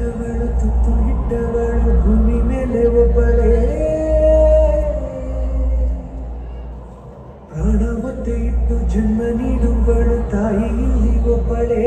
ಇಟ್ಟವಳು ತುತ್ತು ಇಟ್ಟವಳು ಭೂಮಿ ಮೇಲೆ ಒಬ್ಬಳೇ ಪ್ರಾಣ ಮತ್ತೆ ಇಟ್ಟು ಜನ್ಮ ನೀಡುವಳು ತಾಯಿ ಇಲ್ಲಿ ಒಬ್ಬಳೇ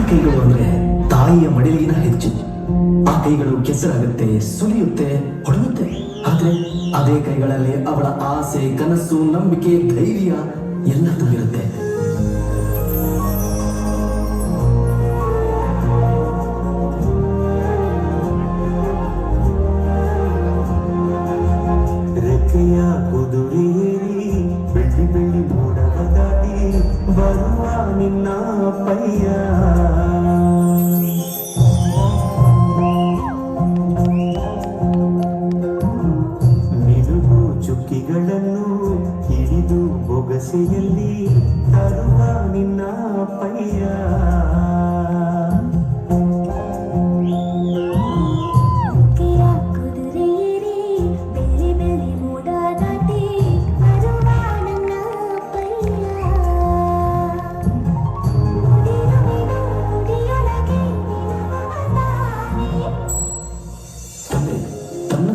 ಕೈಗಳು ಅಂದ್ರೆ ತಾಯಿಯ ಮಡಿಲಿನ ಹೆಚ್ಚು. ಆ ಕೈಗಳು ಕೆಸರಾಗುತ್ತೆ, ಸುಲಿಯುತ್ತೆ, ಹೊಡೆಯುತ್ತೆ. ಆದ್ರೆ ಅದೇ ಕೈಗಳಲ್ಲಿ ಅವಳ ಆಸೆ, ಕನಸು, ನಂಬಿಕೆ, ಧೈರ್ಯ ಎಲ್ಲ ತುಂಬಿರುತ್ತೆ. ರೆಕ್ಕೆಯ ಕುದುರೆಯೇರಿ ಬೆಳ್ಳಿ ಬೆಳ್ಳಿ ಮೋಡವ ದಾಟಿ ಬರುವ ನಿನ್ನ ಪಯ್ಯ ನಿಲುವು ಚುಕ್ಕಿಗಳನ್ನು ಹಿಡಿದು ಬೊಗಸೆಯಲ್ಲಿ ತರುವ ನಿನ್ನ ಪಯ್ಯ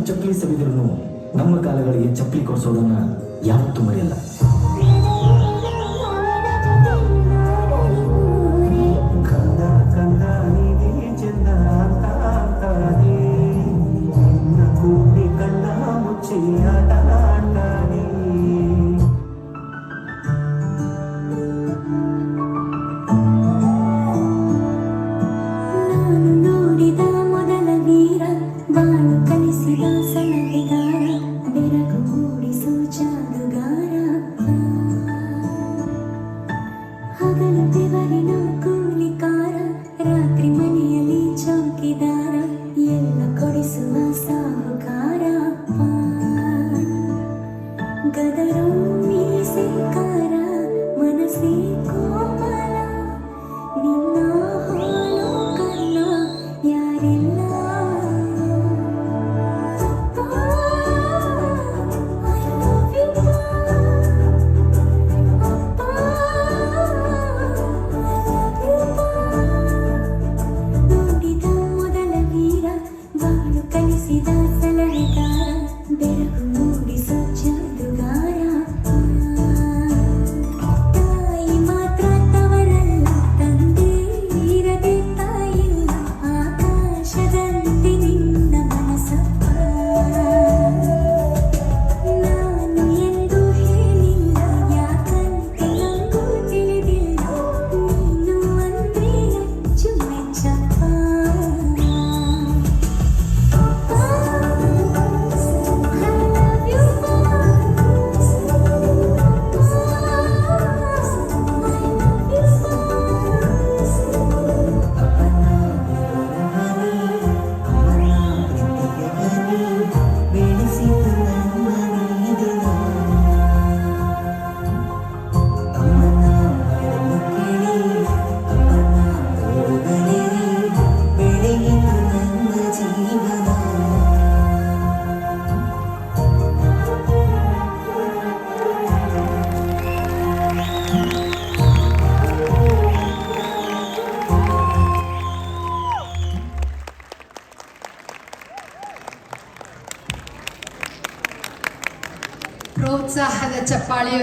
ಚಪ್ಪಲಿ ಸವಿದ್ರು ನಮ್ಮ ಕಾಲಗಳಿಗೆ ಚಪ್ಪಲಿ ಕೊಡಿಸೋದನ್ನ ಯಾವತ್ತೂ ಮರೆಯಲ್ಲ. ಕಂದ ಕಂದ ನೀನೇ ಚೆಂದ ಅಂತಾನೆ ಕೂಡಿ ಕಣ್ಣ ಮುಚ್ಚಿ ಆಟ ಆಡ್ತಾನೆ. ನಾನು ನೋಡಿದ ಮೊದಲ ವೀರ ಬಾಳು ಕಲಿಸಿದ ಸಲಹೆಗಾರ ಬೆರಗು ಮೂಡಿಸೋ ಜಾದುಗಾರ ಹಗಲು ಬೆವರಿನ ಕೂಲಿಕಾರ ರಾತ್ರಿ ಮನೆಯಲ್ಲಿ ಚೌಕಿದಾರ ಎಲ್ಲ ಕೊಡಿಸುವ ಸಾಹುಕಾರ ಪ್ರೋತ್ಸಾಹದ ಚಪ್ಪಾಳೆಯೊಂದಿಗೆ